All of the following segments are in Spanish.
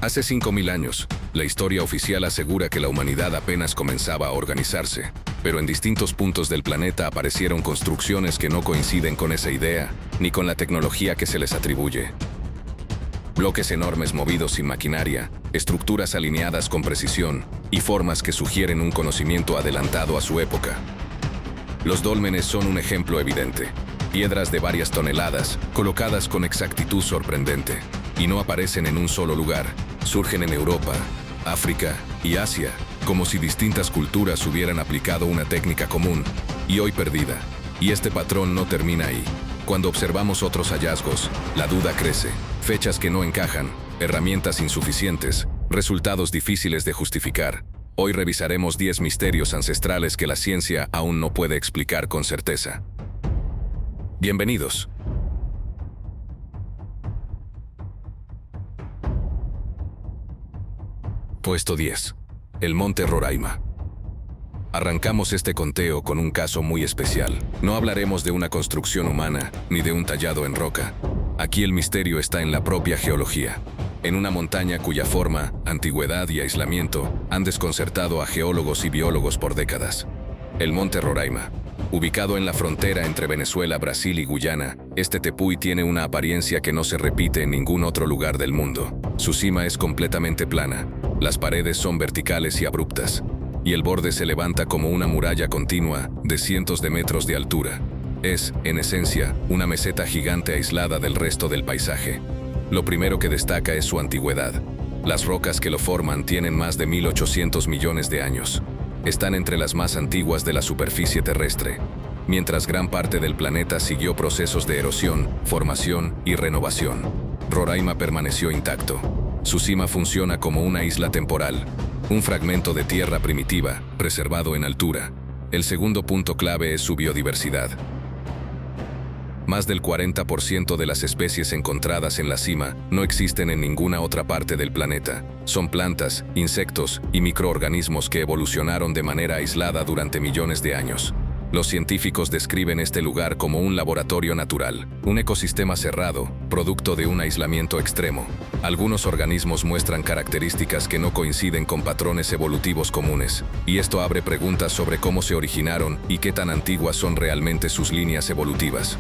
Hace 5.000 años, la historia oficial asegura que la humanidad apenas comenzaba a organizarse, pero en distintos puntos del planeta aparecieron construcciones que no coinciden con esa idea, ni con la tecnología que se les atribuye. Bloques enormes movidos sin maquinaria, estructuras alineadas con precisión y formas que sugieren un conocimiento adelantado a su época. Los dólmenes son un ejemplo evidente. Piedras de varias toneladas, colocadas con exactitud sorprendente, y no aparecen en un solo lugar. Surgen en Europa, África y Asia, como si distintas culturas hubieran aplicado una técnica común, y hoy perdida. Y este patrón no termina ahí. Cuando observamos otros hallazgos, la duda crece. Fechas que no encajan, herramientas insuficientes, resultados difíciles de justificar. Hoy revisaremos 10 misterios ancestrales que la ciencia aún no puede explicar con certeza. Bienvenidos. Puesto 10. El Monte Roraima. Arrancamos este conteo con un caso muy especial. No hablaremos de una construcción humana, ni de un tallado en roca. Aquí el misterio está en la propia geología. En una montaña cuya forma, antigüedad y aislamiento han desconcertado a geólogos y biólogos por décadas. El Monte Roraima. Ubicado en la frontera entre Venezuela, Brasil y Guyana, este tepuy tiene una apariencia que no se repite en ningún otro lugar del mundo. Su cima es completamente plana, las paredes son verticales y abruptas, y el borde se levanta como una muralla continua de cientos de metros de altura. Es, en esencia, una meseta gigante aislada del resto del paisaje. Lo primero que destaca es su antigüedad. Las rocas que lo forman tienen más de 1.800 millones de años. Están entre las más antiguas de la superficie terrestre, mientras gran parte del planeta siguió procesos de erosión, formación y renovación. Roraima permaneció intacto. Su cima funciona como una isla temporal, un fragmento de tierra primitiva, preservado en altura. El segundo punto clave es su biodiversidad. Más del 40% de las especies encontradas en la cima no existen en ninguna otra parte del planeta. Son plantas, insectos y microorganismos que evolucionaron de manera aislada durante millones de años. Los científicos describen este lugar como un laboratorio natural, un ecosistema cerrado, producto de un aislamiento extremo. Algunos organismos muestran características que no coinciden con patrones evolutivos comunes, y esto abre preguntas sobre cómo se originaron y qué tan antiguas son realmente sus líneas evolutivas.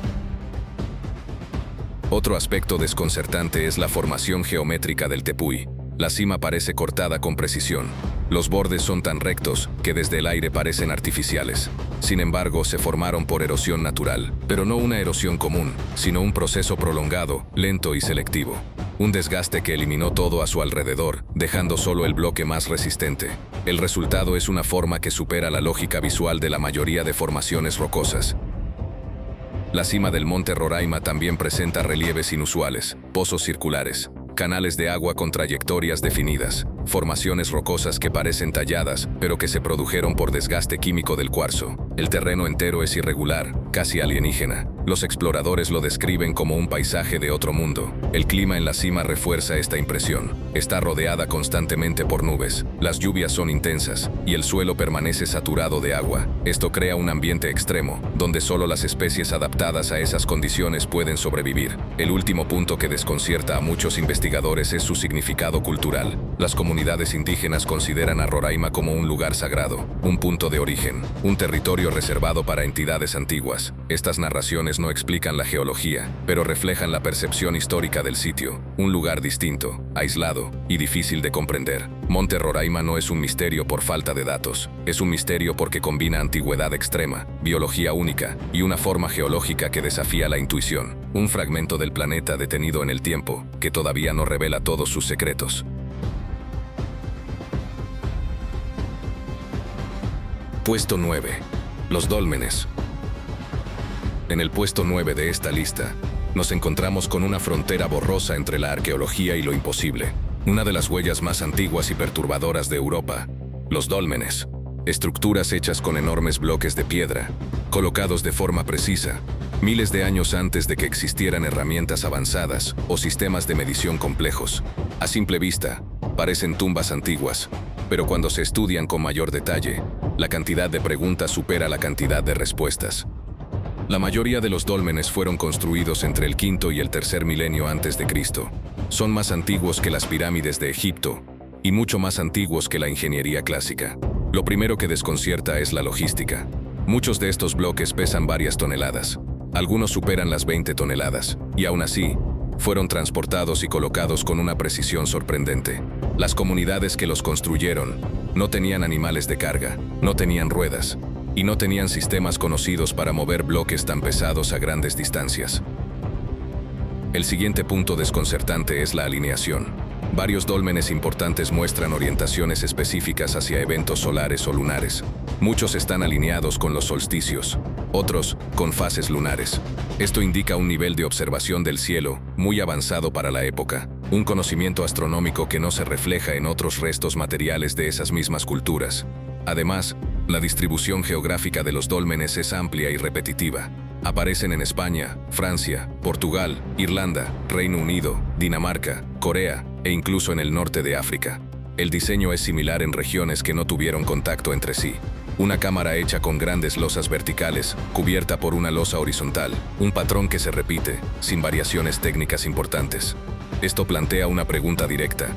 Otro aspecto desconcertante es la formación geométrica del tepuy. La cima parece cortada con precisión. Los bordes son tan rectos que desde el aire parecen artificiales. Sin embargo, se formaron por erosión natural, pero no una erosión común, sino un proceso prolongado, lento y selectivo. Un desgaste que eliminó todo a su alrededor, dejando solo el bloque más resistente. El resultado es una forma que supera la lógica visual de la mayoría de formaciones rocosas. La cima del Monte Roraima también presenta relieves inusuales, pozos circulares, canales de agua con trayectorias definidas, formaciones rocosas que parecen talladas, pero que se produjeron por desgaste químico del cuarzo. El terreno entero es irregular, casi alienígena. Los exploradores lo describen como un paisaje de otro mundo. El clima en la cima refuerza esta impresión. Está rodeada constantemente por nubes, las lluvias son intensas, y el suelo permanece saturado de agua. Esto crea un ambiente extremo, donde solo las especies adaptadas a esas condiciones pueden sobrevivir. El último punto que desconcierta a muchos investigadores es su significado cultural. Las comunidades indígenas consideran a Roraima como un lugar sagrado, un punto de origen, un territorio reservado para entidades antiguas. Estas narraciones no explican la geología, pero reflejan la percepción histórica del sitio, un lugar distinto, aislado y difícil de comprender. Monte Roraima no es un misterio por falta de datos, es un misterio porque combina antigüedad extrema, biología única y una forma geológica que desafía la intuición, un fragmento del planeta detenido en el tiempo, que todavía no revela todos sus secretos. Puesto 9. Los dólmenes. En el puesto 9 de esta lista, nos encontramos con una frontera borrosa entre la arqueología y lo imposible. Una de las huellas más antiguas y perturbadoras de Europa, los dólmenes. Estructuras hechas con enormes bloques de piedra, colocados de forma precisa, miles de años antes de que existieran herramientas avanzadas o sistemas de medición complejos. A simple vista, parecen tumbas antiguas, pero cuando se estudian con mayor detalle, la cantidad de preguntas supera la cantidad de respuestas. La mayoría de los dólmenes fueron construidos entre el quinto y el tercer milenio antes de Cristo. Son más antiguos que las pirámides de Egipto y mucho más antiguos que la ingeniería clásica. Lo primero que desconcierta es la logística. Muchos de estos bloques pesan varias toneladas. Algunos superan las 20 toneladas, y aún así, fueron transportados y colocados con una precisión sorprendente. Las comunidades que los construyeron no tenían animales de carga, no tenían ruedas, y no tenían sistemas conocidos para mover bloques tan pesados a grandes distancias. El siguiente punto desconcertante es la alineación. Varios dólmenes importantes muestran orientaciones específicas hacia eventos solares o lunares. Muchos están alineados con los solsticios, otros con fases lunares. Esto indica un nivel de observación del cielo muy avanzado para la época, un conocimiento astronómico que no se refleja en otros restos materiales de esas mismas culturas. Además, la distribución geográfica de los dólmenes es amplia y repetitiva. Aparecen en España, Francia, Portugal, Irlanda, Reino Unido, Dinamarca, Corea e incluso en el norte de África. El diseño es similar en regiones que no tuvieron contacto entre sí. Una cámara hecha con grandes losas verticales, cubierta por una losa horizontal, un patrón que se repite, sin variaciones técnicas importantes. Esto plantea una pregunta directa.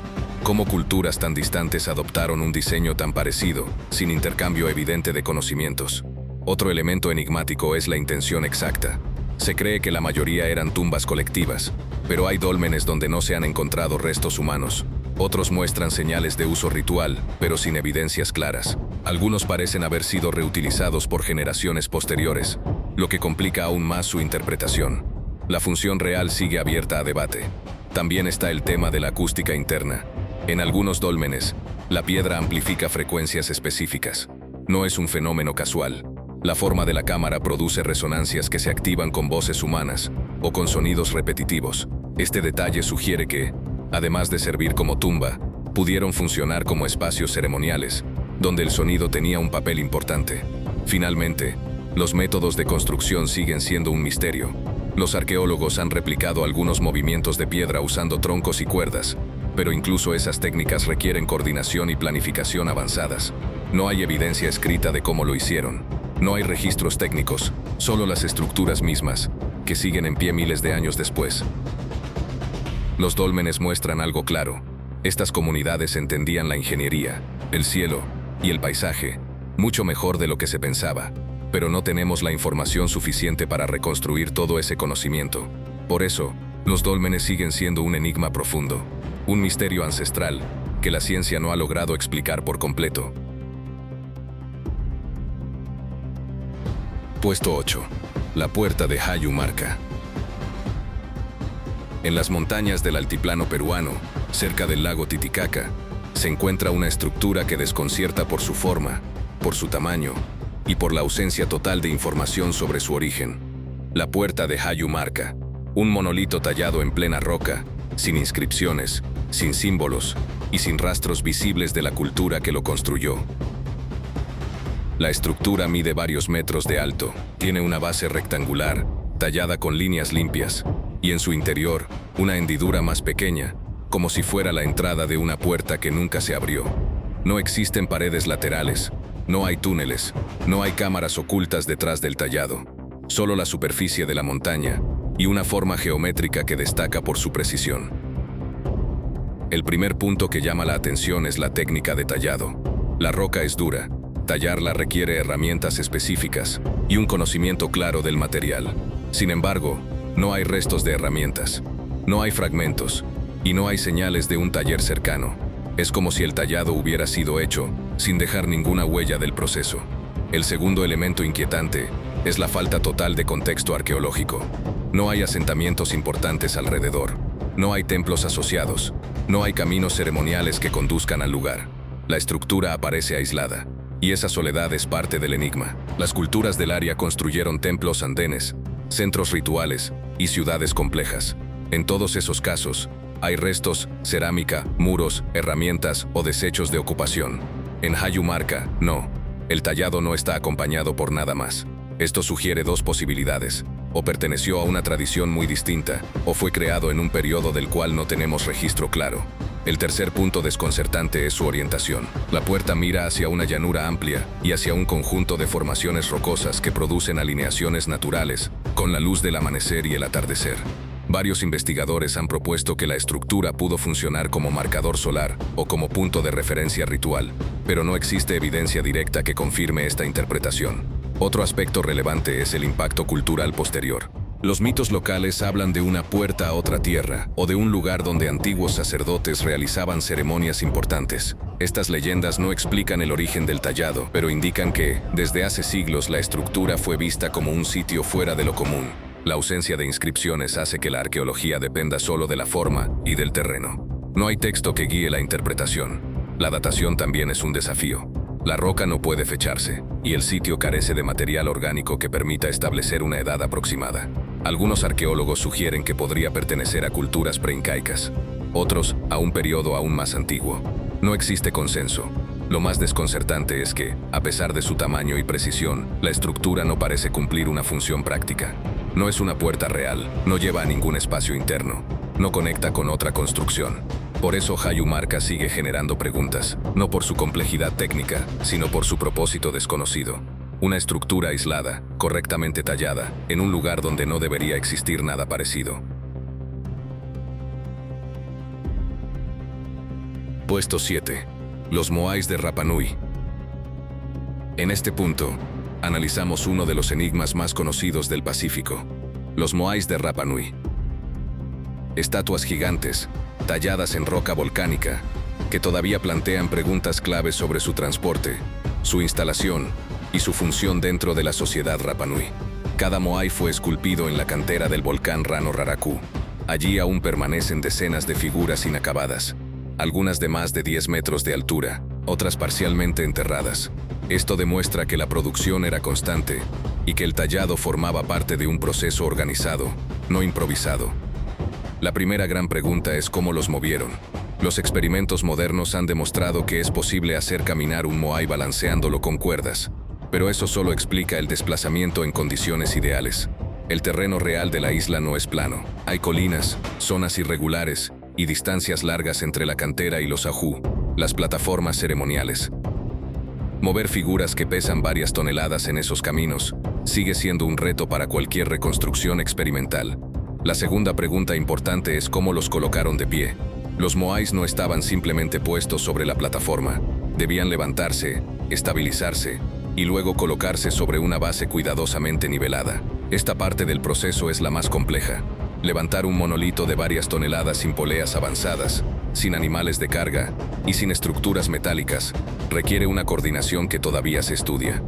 ¿Cómo culturas tan distantes adoptaron un diseño tan parecido, sin intercambio evidente de conocimientos? Otro elemento enigmático es la intención exacta. Se cree que la mayoría eran tumbas colectivas, pero hay dólmenes donde no se han encontrado restos humanos. Otros muestran señales de uso ritual, pero sin evidencias claras. Algunos parecen haber sido reutilizados por generaciones posteriores, lo que complica aún más su interpretación. La función real sigue abierta a debate. También está el tema de la acústica interna. En algunos dólmenes, la piedra amplifica frecuencias específicas. No es un fenómeno casual. La forma de la cámara produce resonancias que se activan con voces humanas o con sonidos repetitivos. Este detalle sugiere que, además de servir como tumba, pudieron funcionar como espacios ceremoniales, donde el sonido tenía un papel importante. Finalmente, los métodos de construcción siguen siendo un misterio. Los arqueólogos han replicado algunos movimientos de piedra usando troncos y cuerdas, pero incluso esas técnicas requieren coordinación y planificación avanzadas. No hay evidencia escrita de cómo lo hicieron. No hay registros técnicos, solo las estructuras mismas, que siguen en pie miles de años después. Los dólmenes muestran algo claro. Estas comunidades entendían la ingeniería, el cielo y el paisaje mucho mejor de lo que se pensaba, pero no tenemos la información suficiente para reconstruir todo ese conocimiento. Por eso, los dólmenes siguen siendo un enigma profundo, un misterio ancestral que la ciencia no ha logrado explicar por completo. Puesto 8. La puerta de Hayumarca. En las montañas del altiplano peruano, cerca del lago Titicaca, se encuentra una estructura que desconcierta por su forma, por su tamaño y por la ausencia total de información sobre su origen. La puerta de Hayumarca, un monolito tallado en plena roca, sin inscripciones, sin símbolos y sin rastros visibles de la cultura que lo construyó. La estructura mide varios metros de alto, tiene una base rectangular, tallada con líneas limpias, y en su interior, una hendidura más pequeña, como si fuera la entrada de una puerta que nunca se abrió. No existen paredes laterales, no hay túneles, no hay cámaras ocultas detrás del tallado, solo la superficie de la montaña y una forma geométrica que destaca por su precisión. El primer punto que llama la atención es la técnica de tallado. La roca es dura. Tallarla requiere herramientas específicas y un conocimiento claro del material. Sin embargo, no hay restos de herramientas, no hay fragmentos y no hay señales de un taller cercano. Es como si el tallado hubiera sido hecho sin dejar ninguna huella del proceso. El segundo elemento inquietante es la falta total de contexto arqueológico. No hay asentamientos importantes alrededor, no hay templos asociados, no hay caminos ceremoniales que conduzcan al lugar. La estructura aparece aislada. Y esa soledad es parte del enigma. Las culturas del área construyeron templos andenes, centros rituales y ciudades complejas. En todos esos casos, hay restos, cerámica, muros, herramientas o desechos de ocupación. En Hayumarca, no. El tallado no está acompañado por nada más. Esto sugiere dos posibilidades. O perteneció a una tradición muy distinta, o fue creado en un periodo del cual no tenemos registro claro. El tercer punto desconcertante es su orientación. La puerta mira hacia una llanura amplia y hacia un conjunto de formaciones rocosas que producen alineaciones naturales, con la luz del amanecer y el atardecer. Varios investigadores han propuesto que la estructura pudo funcionar como marcador solar o como punto de referencia ritual, pero no existe evidencia directa que confirme esta interpretación. Otro aspecto relevante es el impacto cultural posterior. Los mitos locales hablan de una puerta a otra tierra o de un lugar donde antiguos sacerdotes realizaban ceremonias importantes. Estas leyendas no explican el origen del tallado, pero indican que, desde hace siglos, la estructura fue vista como un sitio fuera de lo común. La ausencia de inscripciones hace que la arqueología dependa solo de la forma y del terreno. No hay texto que guíe la interpretación. La datación también es un desafío. La roca no puede fecharse, y el sitio carece de material orgánico que permita establecer una edad aproximada. Algunos arqueólogos sugieren que podría pertenecer a culturas preincaicas, otros a un periodo aún más antiguo. No existe consenso. Lo más desconcertante es que, a pesar de su tamaño y precisión, la estructura no parece cumplir una función práctica. No es una puerta real, no lleva a ningún espacio interno, no conecta con otra construcción. Por eso Hayumarca sigue generando preguntas, no por su complejidad técnica, sino por su propósito desconocido. Una estructura aislada, correctamente tallada, en un lugar donde no debería existir nada parecido. Puesto 7. Los Moais de Rapa Nui. En este punto, analizamos uno de los enigmas más conocidos del Pacífico, los Moais de Rapa Nui. Estatuas gigantes, talladas en roca volcánica, que todavía plantean preguntas claves sobre su transporte, su instalación y su función dentro de la sociedad Rapa Nui. Cada Moai fue esculpido en la cantera del volcán Rano Raraku. Allí aún permanecen decenas de figuras inacabadas, algunas de más de 10 metros de altura, otras parcialmente enterradas. Esto demuestra que la producción era constante y que el tallado formaba parte de un proceso organizado, no improvisado. La primera gran pregunta es cómo los movieron. Los experimentos modernos han demostrado que es posible hacer caminar un moai balanceándolo con cuerdas, pero eso solo explica el desplazamiento en condiciones ideales. El terreno real de la isla no es plano. Hay colinas, zonas irregulares y distancias largas entre la cantera y los ajú, las plataformas ceremoniales. Mover figuras que pesan varias toneladas en esos caminos sigue siendo un reto para cualquier reconstrucción experimental. La segunda pregunta importante es cómo los colocaron de pie. Los moais no estaban simplemente puestos sobre la plataforma. Debían levantarse, estabilizarse y luego colocarse sobre una base cuidadosamente nivelada. Esta parte del proceso es la más compleja. Levantar un monolito de varias toneladas sin poleas avanzadas, sin animales de carga y sin estructuras metálicas requiere una coordinación que todavía se estudia.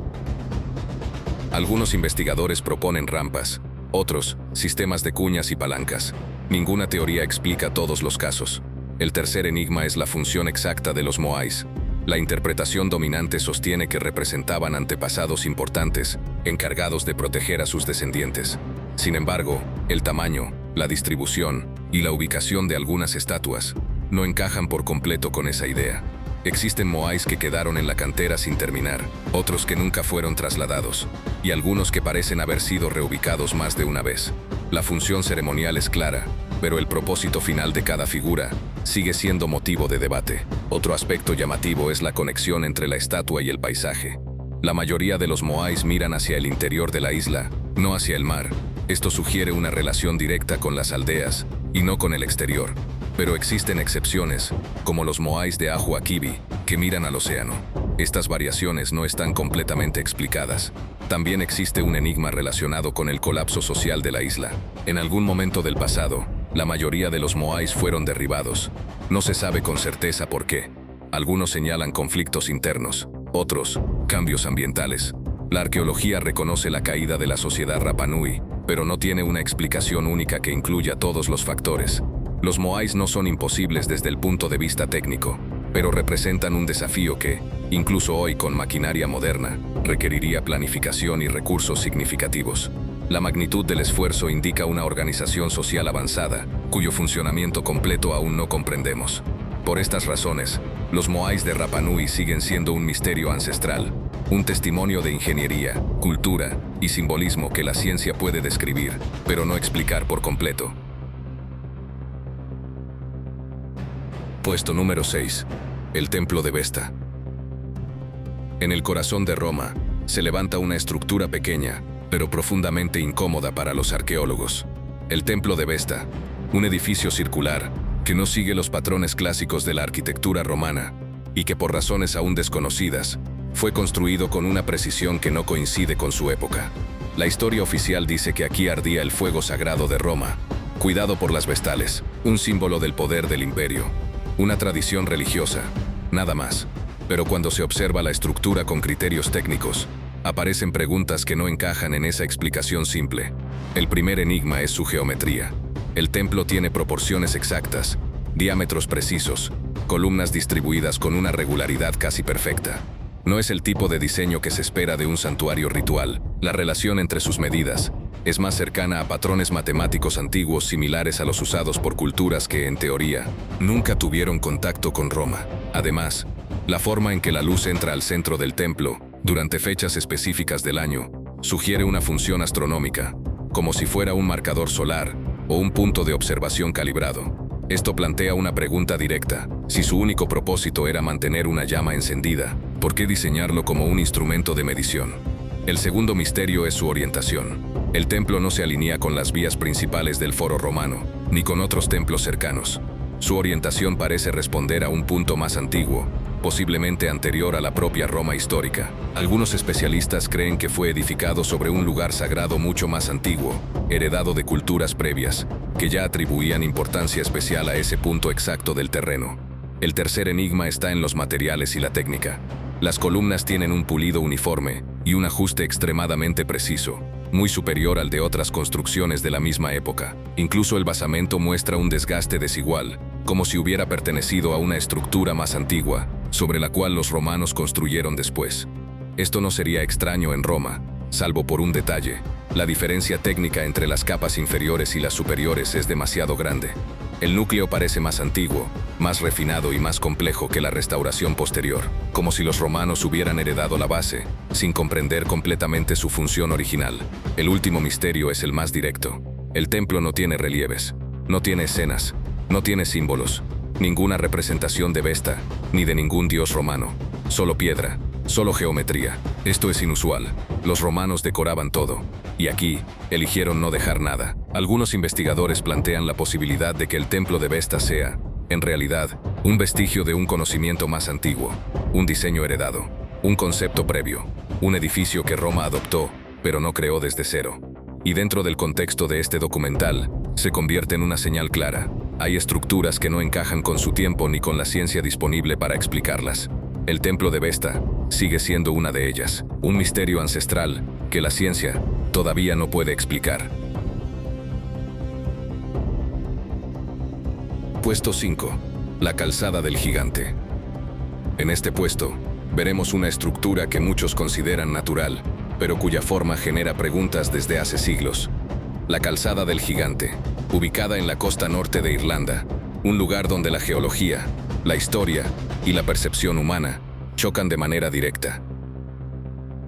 Algunos investigadores proponen rampas, otros, sistemas de cuñas y palancas. Ninguna teoría explica todos los casos. El tercer enigma es la función exacta de los moais. La interpretación dominante sostiene que representaban antepasados importantes, encargados de proteger a sus descendientes. Sin embargo, el tamaño, la distribución y la ubicación de algunas estatuas no encajan por completo con esa idea. Existen moais que quedaron en la cantera sin terminar, otros que nunca fueron trasladados, y algunos que parecen haber sido reubicados más de una vez. La función ceremonial es clara, pero el propósito final de cada figura sigue siendo motivo de debate. Otro aspecto llamativo es la conexión entre la estatua y el paisaje. La mayoría de los moais miran hacia el interior de la isla, no hacia el mar. Esto sugiere una relación directa con las aldeas y no con el exterior. Pero existen excepciones, como los moais de Ahu Akibi, que miran al océano. Estas variaciones no están completamente explicadas. También existe un enigma relacionado con el colapso social de la isla. En algún momento del pasado, la mayoría de los moais fueron derribados. No se sabe con certeza por qué. Algunos señalan conflictos internos, otros, cambios ambientales. La arqueología reconoce la caída de la sociedad Rapa Nui, pero no tiene una explicación única que incluya todos los factores. Los moais no son imposibles desde el punto de vista técnico, pero representan un desafío que, incluso hoy con maquinaria moderna, requeriría planificación y recursos significativos. La magnitud del esfuerzo indica una organización social avanzada, cuyo funcionamiento completo aún no comprendemos. Por estas razones, los moais de Rapa Nui siguen siendo un misterio ancestral, un testimonio de ingeniería, cultura y simbolismo que la ciencia puede describir, pero no explicar por completo. Puesto número 6. El Templo de Vesta. En el corazón de Roma, se levanta una estructura pequeña, pero profundamente incómoda para los arqueólogos. El Templo de Vesta, un edificio circular que no sigue los patrones clásicos de la arquitectura romana y que por razones aún desconocidas, fue construido con una precisión que no coincide con su época. La historia oficial dice que aquí ardía el fuego sagrado de Roma, cuidado por las vestales, un símbolo del poder del imperio, una tradición religiosa, nada más. Pero cuando se observa la estructura con criterios técnicos, aparecen preguntas que no encajan en esa explicación simple. El primer enigma es su geometría. El templo tiene proporciones exactas, diámetros precisos, columnas distribuidas con una regularidad casi perfecta. No es el tipo de diseño que se espera de un santuario ritual. La relación entre sus medidas es más cercana a patrones matemáticos antiguos similares a los usados por culturas que, en teoría, nunca tuvieron contacto con Roma. Además, la forma en que la luz entra al centro del templo, durante fechas específicas del año, sugiere una función astronómica, como si fuera un marcador solar o un punto de observación calibrado. Esto plantea una pregunta directa. Si su único propósito era mantener una llama encendida, ¿por qué diseñarlo como un instrumento de medición? El segundo misterio es su orientación. El templo no se alinea con las vías principales del foro romano, ni con otros templos cercanos. Su orientación parece responder a un punto más antiguo, posiblemente anterior a la propia Roma histórica. Algunos especialistas creen que fue edificado sobre un lugar sagrado mucho más antiguo, heredado de culturas previas, que ya atribuían importancia especial a ese punto exacto del terreno. El tercer enigma está en los materiales y la técnica. Las columnas tienen un pulido uniforme y un ajuste extremadamente preciso, muy superior al de otras construcciones de la misma época. Incluso el basamento muestra un desgaste desigual, como si hubiera pertenecido a una estructura más antigua, sobre la cual los romanos construyeron después. Esto no sería extraño en Roma, salvo por un detalle. La diferencia técnica entre las capas inferiores y las superiores es demasiado grande. El núcleo parece más antiguo, más refinado y más complejo que la restauración posterior, como si los romanos hubieran heredado la base, sin comprender completamente su función original. El último misterio es el más directo. El templo no tiene relieves, no tiene escenas, no tiene símbolos, ninguna representación de Vesta, ni de ningún dios romano. Solo piedra, solo geometría. Esto es inusual. Los romanos decoraban todo, y aquí eligieron no dejar nada. Algunos investigadores plantean la posibilidad de que el templo de Vesta sea, en realidad, un vestigio de un conocimiento más antiguo, un diseño heredado, un concepto previo, un edificio que Roma adoptó, pero no creó desde cero. Y dentro del contexto de este documental, se convierte en una señal clara. Hay estructuras que no encajan con su tiempo ni con la ciencia disponible para explicarlas. El templo de Vesta sigue siendo una de ellas, un misterio ancestral que la ciencia todavía no puede explicar. Puesto 5. La calzada del gigante. En este puesto, veremos una estructura que muchos consideran natural, pero cuya forma genera preguntas desde hace siglos. La calzada del gigante, ubicada en la costa norte de Irlanda, un lugar donde la geología, la historia y la percepción humana chocan de manera directa.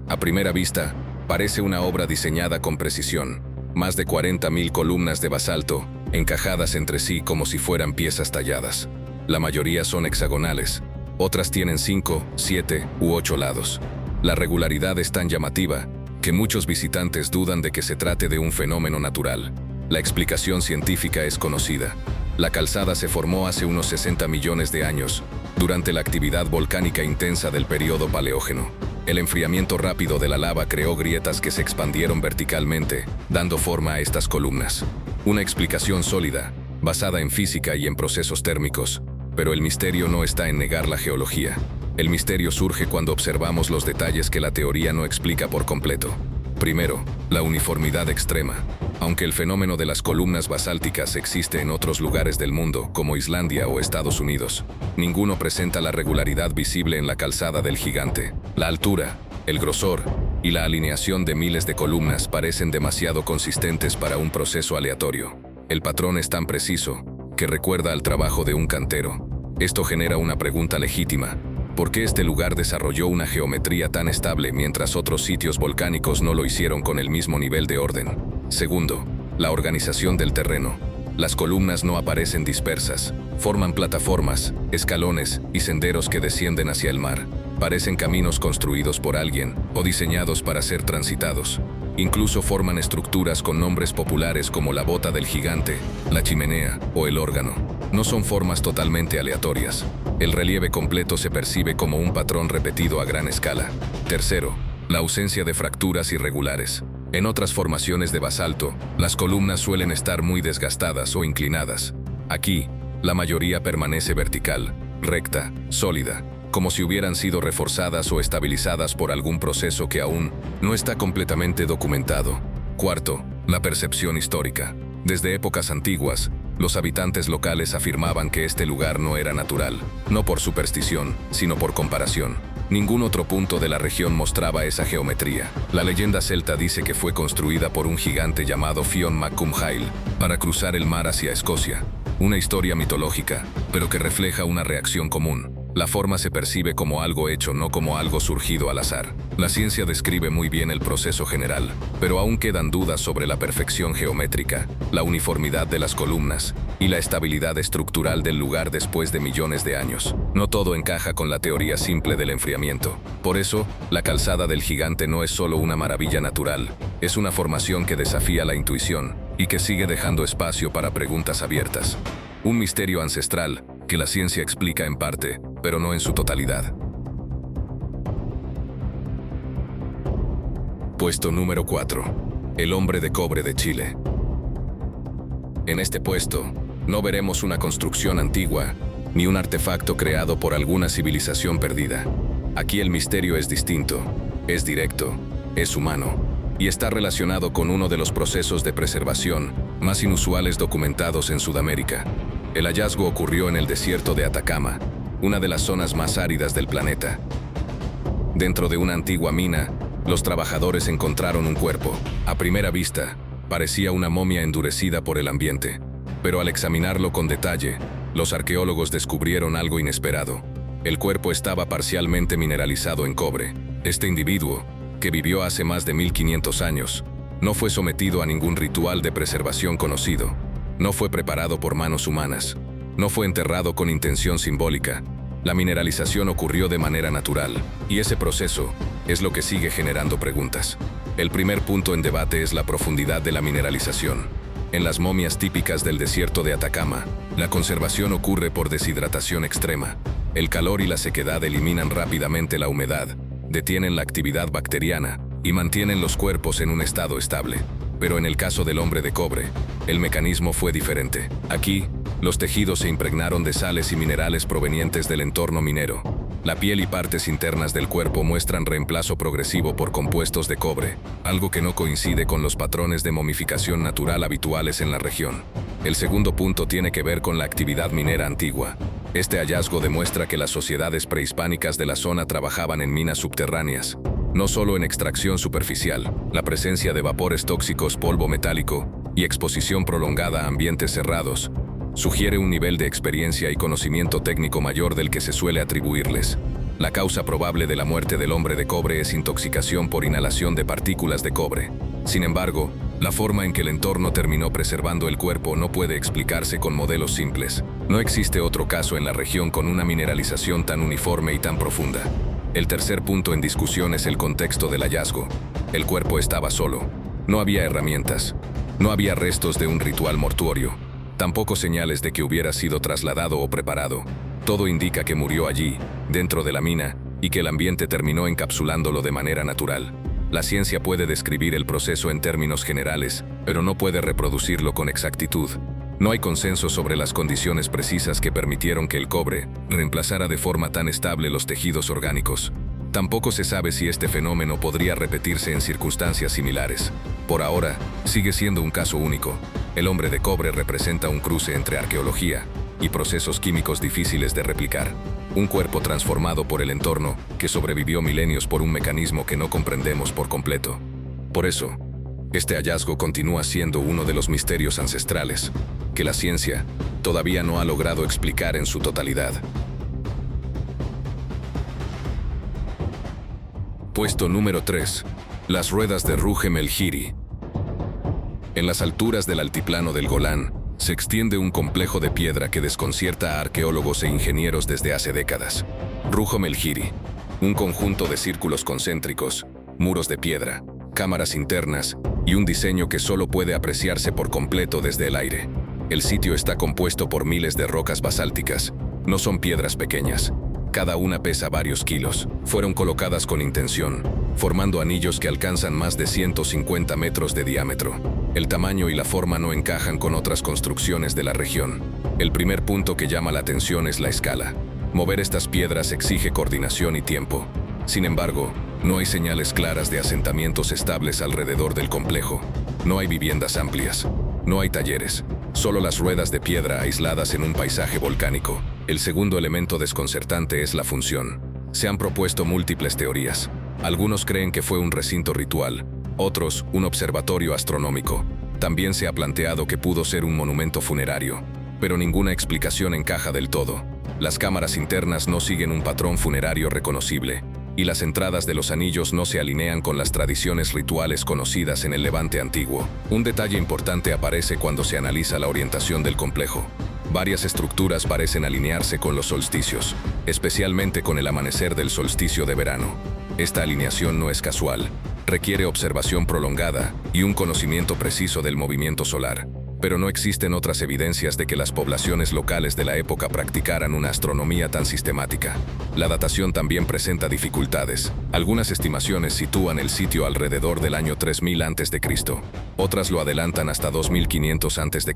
A primera vista, parece una obra diseñada con precisión, más de 40.000 columnas de basalto, encajadas entre sí como si fueran piezas talladas. La mayoría son hexagonales, otras tienen 5, 7 u 8 lados. La regularidad es tan llamativa que muchos visitantes dudan de que se trate de un fenómeno natural. La explicación científica es conocida. La calzada se formó hace unos 60 millones de años, durante la actividad volcánica intensa del período Paleógeno. El enfriamiento rápido de la lava creó grietas que se expandieron verticalmente, dando forma a estas columnas. Una explicación sólida, basada en física y en procesos térmicos, pero el misterio no está en negar la geología. El misterio surge cuando observamos los detalles que la teoría no explica por completo. Primero, la uniformidad extrema. Aunque el fenómeno de las columnas basálticas existe en otros lugares del mundo, como Islandia o Estados Unidos, ninguno presenta la regularidad visible en la calzada del gigante. La altura, el grosor y la alineación de miles de columnas parecen demasiado consistentes para un proceso aleatorio. El patrón es tan preciso que recuerda al trabajo de un cantero. Esto genera una pregunta legítima. ¿Por qué este lugar desarrolló una geometría tan estable mientras otros sitios volcánicos no lo hicieron con el mismo nivel de orden? Segundo, la organización del terreno. Las columnas no aparecen dispersas, forman plataformas, escalones y senderos que descienden hacia el mar. Parecen caminos construidos por alguien o diseñados para ser transitados. Incluso forman estructuras con nombres populares como la bota del gigante, la chimenea o el órgano. No son formas totalmente aleatorias. El relieve completo se percibe como un patrón repetido a gran escala. Tercero, la ausencia de fracturas irregulares. En otras formaciones de basalto, las columnas suelen estar muy desgastadas o inclinadas. Aquí, la mayoría permanece vertical, recta, sólida, como si hubieran sido reforzadas o estabilizadas por algún proceso que aún no está completamente documentado. Cuarto, la percepción histórica. Desde épocas antiguas, los habitantes locales afirmaban que este lugar no era natural, no por superstición, sino por comparación. Ningún otro punto de la región mostraba esa geometría. La leyenda celta dice que fue construida por un gigante llamado Fionn mac Cumhaill para cruzar el mar hacia Escocia. Una historia mitológica, pero que refleja una reacción común. La forma se percibe como algo hecho, no como algo surgido al azar. La ciencia describe muy bien el proceso general, pero aún quedan dudas sobre la perfección geométrica, la uniformidad de las columnas y la estabilidad estructural del lugar después de millones de años. No todo encaja con la teoría simple del enfriamiento. Por eso, la calzada del gigante no es solo una maravilla natural, es una formación que desafía la intuición y que sigue dejando espacio para preguntas abiertas. Un misterio ancestral que la ciencia explica en parte, pero no en su totalidad. Puesto número 4. El hombre de cobre de Chile. En este puesto, no veremos una construcción antigua, ni un artefacto creado por alguna civilización perdida. Aquí el misterio es distinto, es directo, es humano, y está relacionado con uno de los procesos de preservación más inusuales documentados en Sudamérica. El hallazgo ocurrió en el desierto de Atacama, una de las zonas más áridas del planeta. Dentro de una antigua mina, los trabajadores encontraron un cuerpo. A primera vista, parecía una momia endurecida por el ambiente, pero al examinarlo con detalle, los arqueólogos descubrieron algo inesperado. El cuerpo estaba parcialmente mineralizado en cobre. Este individuo, que vivió hace más de 1500 años, no fue sometido a ningún ritual de preservación conocido. No fue preparado por manos humanas. No fue enterrado con intención simbólica. La mineralización ocurrió de manera natural, y ese proceso es lo que sigue generando preguntas. El primer punto en debate es la profundidad de la mineralización. En las momias típicas del desierto de Atacama, la conservación ocurre por deshidratación extrema. El calor y la sequedad eliminan rápidamente la humedad, detienen la actividad bacteriana y mantienen los cuerpos en un estado estable. Pero en el caso del hombre de cobre, el mecanismo fue diferente. Aquí, los tejidos se impregnaron de sales y minerales provenientes del entorno minero. La piel y partes internas del cuerpo muestran reemplazo progresivo por compuestos de cobre, algo que no coincide con los patrones de momificación natural habituales en la región. El segundo punto tiene que ver con la actividad minera antigua. Este hallazgo demuestra que las sociedades prehispánicas de la zona trabajaban en minas subterráneas, no solo en extracción superficial. La presencia de vapores tóxicos, polvo metálico y exposición prolongada a ambientes cerrados sugiere un nivel de experiencia y conocimiento técnico mayor del que se suele atribuirles. La causa probable de la muerte del hombre de cobre es intoxicación por inhalación de partículas de cobre. Sin embargo, la forma en que el entorno terminó preservando el cuerpo no puede explicarse con modelos simples. No existe otro caso en la región con una mineralización tan uniforme y tan profunda. El tercer punto en discusión es el contexto del hallazgo. El cuerpo estaba solo. No había herramientas. No había restos de un ritual mortuorio. Tampoco señales de que hubiera sido trasladado o preparado. Todo indica que murió allí, dentro de la mina, y que el ambiente terminó encapsulándolo de manera natural. La ciencia puede describir el proceso en términos generales, pero no puede reproducirlo con exactitud. No hay consenso sobre las condiciones precisas que permitieron que el cobre reemplazara de forma tan estable los tejidos orgánicos. Tampoco se sabe si este fenómeno podría repetirse en circunstancias similares. Por ahora, sigue siendo un caso único. El hombre de cobre representa un cruce entre arqueología y procesos químicos difíciles de replicar. Un cuerpo transformado por el entorno que sobrevivió milenios por un mecanismo que no comprendemos por completo. Por eso, este hallazgo continúa siendo uno de los misterios ancestrales que la ciencia todavía no ha logrado explicar en su totalidad. Puesto número 3. Las ruedas de Ruhem el-Hiri. En las alturas del altiplano del Golán, se extiende un complejo de piedra que desconcierta a arqueólogos e ingenieros desde hace décadas. Ruhem el-Hiri, un conjunto de círculos concéntricos, muros de piedra, cámaras internas y un diseño que solo puede apreciarse por completo desde el aire. El sitio está compuesto por miles de rocas basálticas. No son piedras pequeñas. Cada una pesa varios kilos. Fueron colocadas con intención, formando anillos que alcanzan más de 150 metros de diámetro. El tamaño y la forma no encajan con otras construcciones de la región. El primer punto que llama la atención es la escala. Mover estas piedras exige coordinación y tiempo. Sin embargo, no hay señales claras de asentamientos estables alrededor del complejo. No hay viviendas amplias. No hay talleres. Solo las ruedas de piedra aisladas en un paisaje volcánico. El segundo elemento desconcertante es la función. Se han propuesto múltiples teorías. Algunos creen que fue un recinto ritual, otros un observatorio astronómico. También se ha planteado que pudo ser un monumento funerario, pero ninguna explicación encaja del todo. Las cámaras internas no siguen un patrón funerario reconocible, y las entradas de los anillos no se alinean con las tradiciones rituales conocidas en el Levante antiguo. Un detalle importante aparece cuando se analiza la orientación del complejo. Varias estructuras parecen alinearse con los solsticios, especialmente con el amanecer del solsticio de verano. Esta alineación no es casual, requiere observación prolongada y un conocimiento preciso del movimiento solar. Pero no existen otras evidencias de que las poblaciones locales de la época practicaran una astronomía tan sistemática. La datación también presenta dificultades. Algunas estimaciones sitúan el sitio alrededor del año 3000 a.C., otras lo adelantan hasta 2500 a.C.,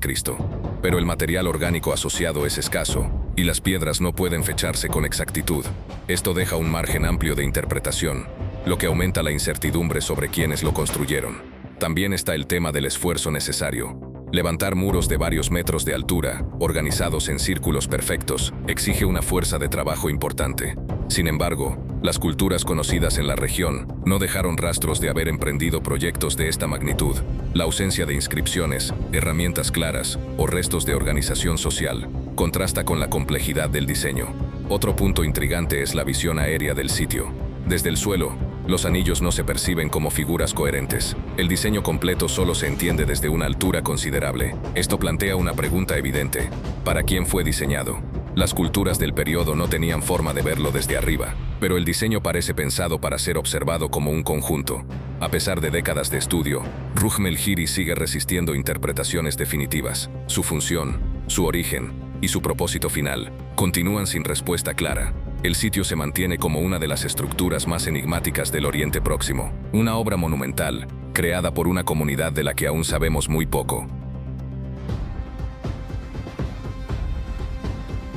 pero el material orgánico asociado es escaso y las piedras no pueden fecharse con exactitud. Esto deja un margen amplio de interpretación, lo que aumenta la incertidumbre sobre quienes lo construyeron. También está el tema del esfuerzo necesario. Levantar muros de varios metros de altura, organizados en círculos perfectos, exige una fuerza de trabajo importante. Sin embargo, las culturas conocidas en la región no dejaron rastros de haber emprendido proyectos de esta magnitud. La ausencia de inscripciones, herramientas claras o restos de organización social contrasta con la complejidad del diseño. Otro punto intrigante es la visión aérea del sitio. Desde el suelo, los anillos no se perciben como figuras coherentes. El diseño completo solo se entiende desde una altura considerable. Esto plantea una pregunta evidente. ¿Para quién fue diseñado? Las culturas del periodo no tenían forma de verlo desde arriba, pero el diseño parece pensado para ser observado como un conjunto. A pesar de décadas de estudio, Rugmelgiri sigue resistiendo interpretaciones definitivas. Su función, su origen y su propósito final continúan sin respuesta clara. El sitio se mantiene como una de las estructuras más enigmáticas del Oriente Próximo, una obra monumental, creada por una comunidad de la que aún sabemos muy poco.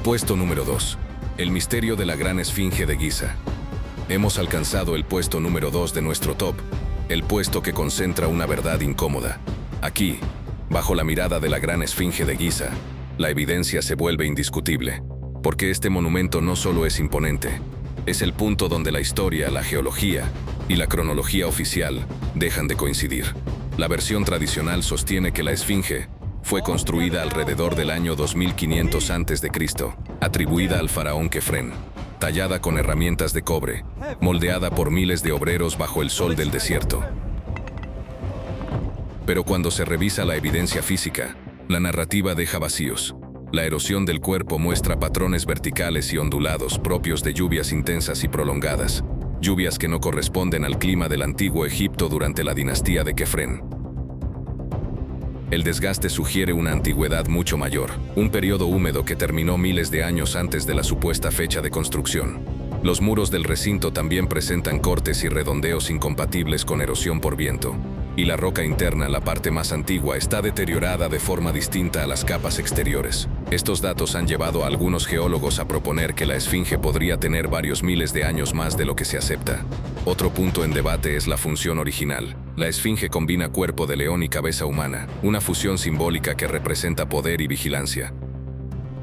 Puesto número 2. El misterio de la Gran Esfinge de Giza. Hemos alcanzado el puesto número 2 de nuestro top, el puesto que concentra una verdad incómoda. Aquí, bajo la mirada de la Gran Esfinge de Giza, la evidencia se vuelve indiscutible. Porque este monumento no solo es imponente, es el punto donde la historia, la geología y la cronología oficial dejan de coincidir. La versión tradicional sostiene que la Esfinge fue construida alrededor del año 2500 a.C., atribuida al faraón Kefren, tallada con herramientas de cobre, moldeada por miles de obreros bajo el sol del desierto. Pero cuando se revisa la evidencia física, la narrativa deja vacíos. La erosión del cuerpo muestra patrones verticales y ondulados propios de lluvias intensas y prolongadas, lluvias que no corresponden al clima del antiguo Egipto durante la dinastía de Kefren. El desgaste sugiere una antigüedad mucho mayor, un periodo húmedo que terminó miles de años antes de la supuesta fecha de construcción. Los muros del recinto también presentan cortes y redondeos incompatibles con erosión por viento, y la roca interna, la parte más antigua, está deteriorada de forma distinta a las capas exteriores. Estos datos han llevado a algunos geólogos a proponer que la Esfinge podría tener varios miles de años más de lo que se acepta. Otro punto en debate es la función original. La Esfinge combina cuerpo de león y cabeza humana, una fusión simbólica que representa poder y vigilancia.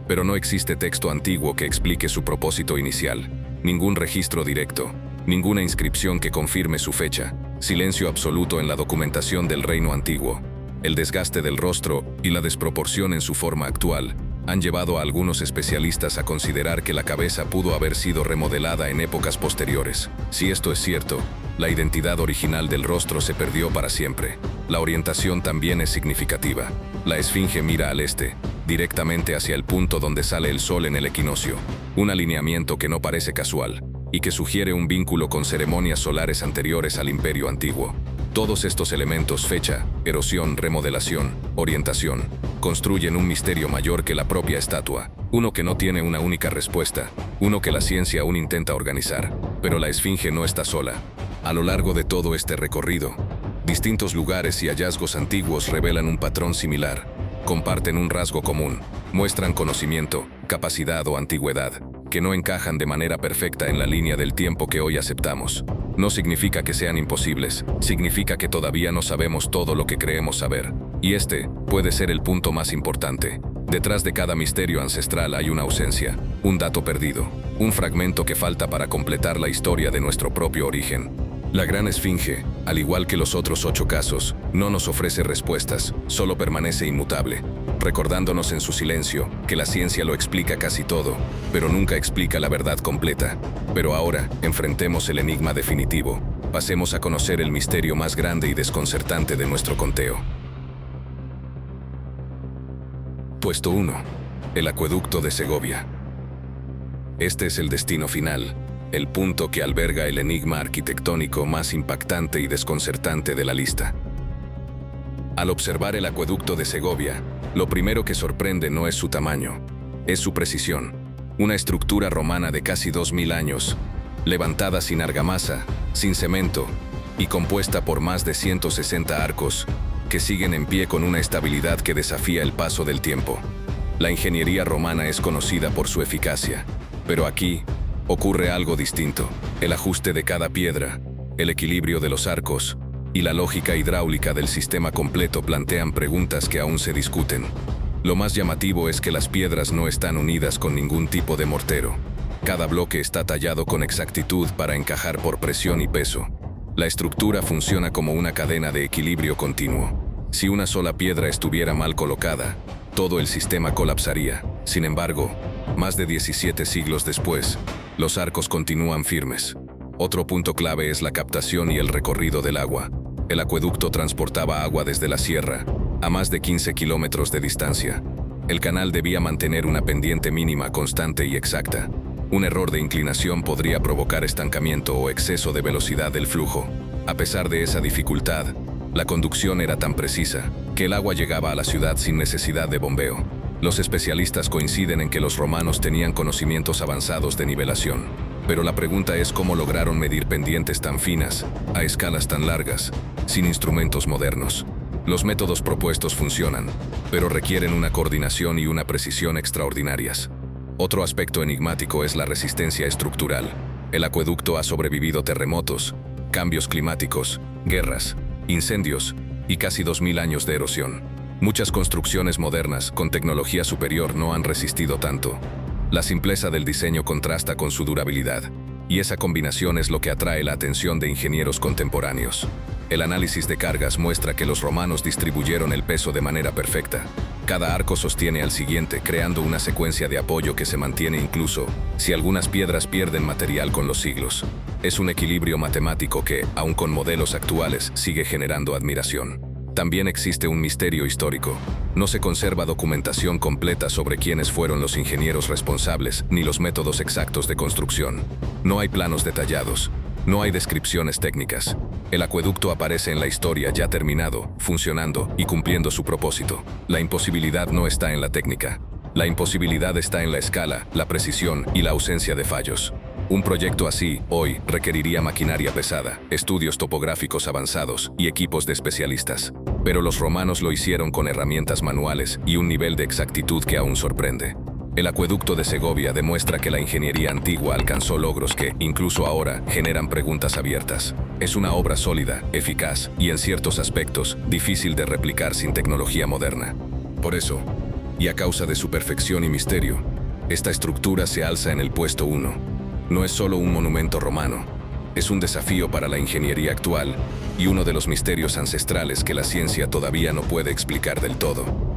Pero no existe texto antiguo que explique su propósito inicial, ningún registro directo, ninguna inscripción que confirme su fecha. Silencio absoluto en la documentación del reino antiguo. El desgaste del rostro y la desproporción en su forma actual han llevado a algunos especialistas a considerar que la cabeza pudo haber sido remodelada en épocas posteriores. Si esto es cierto, la identidad original del rostro se perdió para siempre. La orientación también es significativa. La Esfinge mira al este, directamente hacia el punto donde sale el sol en el equinoccio, un alineamiento que no parece casual y que sugiere un vínculo con ceremonias solares anteriores al Imperio Antiguo. Todos estos elementos, fecha, erosión, remodelación, orientación, construyen un misterio mayor que la propia estatua, uno que no tiene una única respuesta, uno que la ciencia aún intenta organizar. Pero la esfinge no está sola. A lo largo de todo este recorrido, distintos lugares y hallazgos antiguos revelan un patrón similar, comparten un rasgo común, muestran conocimiento, capacidad o antigüedad, que no encajan de manera perfecta en la línea del tiempo que hoy aceptamos. No significa que sean imposibles, significa que todavía no sabemos todo lo que creemos saber. Y este puede ser el punto más importante. Detrás de cada misterio ancestral hay una ausencia, un dato perdido, un fragmento que falta para completar la historia de nuestro propio origen. La Gran Esfinge, al igual que los otros 8 casos, no nos ofrece respuestas, solo permanece inmutable, recordándonos en su silencio que la ciencia lo explica casi todo, pero nunca explica la verdad completa. Pero ahora, enfrentemos el enigma definitivo. Pasemos a conocer el misterio más grande y desconcertante de nuestro conteo. Puesto 1. El acueducto de Segovia. Este es el destino final, el punto que alberga el enigma arquitectónico más impactante y desconcertante de la lista. Al observar el acueducto de Segovia, lo primero que sorprende no es su tamaño, es su precisión. Una estructura romana de casi 2000 años, levantada sin argamasa, sin cemento, y compuesta por más de 160 arcos, que siguen en pie con una estabilidad que desafía el paso del tiempo. La ingeniería romana es conocida por su eficacia, pero aquí ocurre algo distinto. El ajuste de cada piedra, el equilibrio de los arcos y la lógica hidráulica del sistema completo plantean preguntas que aún se discuten. Lo más llamativo es que las piedras no están unidas con ningún tipo de mortero. Cada bloque está tallado con exactitud para encajar por presión y peso. La estructura funciona como una cadena de equilibrio continuo. Si una sola piedra estuviera mal colocada, todo el sistema colapsaría. Sin embargo, más de 17 siglos después, los arcos continúan firmes. Otro punto clave es la captación y el recorrido del agua. El acueducto transportaba agua desde la sierra, a más de 15 kilómetros de distancia. El canal debía mantener una pendiente mínima constante y exacta. Un error de inclinación podría provocar estancamiento o exceso de velocidad del flujo. A pesar de esa dificultad, la conducción era tan precisa que el agua llegaba a la ciudad sin necesidad de bombeo. Los especialistas coinciden en que los romanos tenían conocimientos avanzados de nivelación. Pero la pregunta es cómo lograron medir pendientes tan finas, a escalas tan largas, sin instrumentos modernos. Los métodos propuestos funcionan, pero requieren una coordinación y una precisión extraordinarias. Otro aspecto enigmático es la resistencia estructural. El acueducto ha sobrevivido terremotos, cambios climáticos, guerras, incendios y casi 2000 años de erosión. Muchas construcciones modernas con tecnología superior no han resistido tanto. La simpleza del diseño contrasta con su durabilidad, y esa combinación es lo que atrae la atención de ingenieros contemporáneos. El análisis de cargas muestra que los romanos distribuyeron el peso de manera perfecta. Cada arco sostiene al siguiente, creando una secuencia de apoyo que se mantiene incluso si algunas piedras pierden material con los siglos. Es un equilibrio matemático que, aun con modelos actuales, sigue generando admiración. También existe un misterio histórico. No se conserva documentación completa sobre quiénes fueron los ingenieros responsables ni los métodos exactos de construcción. No hay planos detallados. No hay descripciones técnicas. El acueducto aparece en la historia ya terminado, funcionando y cumpliendo su propósito. La imposibilidad no está en la técnica. La imposibilidad está en la escala, la precisión y la ausencia de fallos. Un proyecto así, hoy, requeriría maquinaria pesada, estudios topográficos avanzados y equipos de especialistas. Pero los romanos lo hicieron con herramientas manuales y un nivel de exactitud que aún sorprende. El acueducto de Segovia demuestra que la ingeniería antigua alcanzó logros que, incluso ahora, generan preguntas abiertas. Es una obra sólida, eficaz y, en ciertos aspectos, difícil de replicar sin tecnología moderna. Por eso, y a causa de su perfección y misterio, esta estructura se alza en el puesto 1. No es solo un monumento romano, es un desafío para la ingeniería actual y uno de los misterios ancestrales que la ciencia todavía no puede explicar del todo.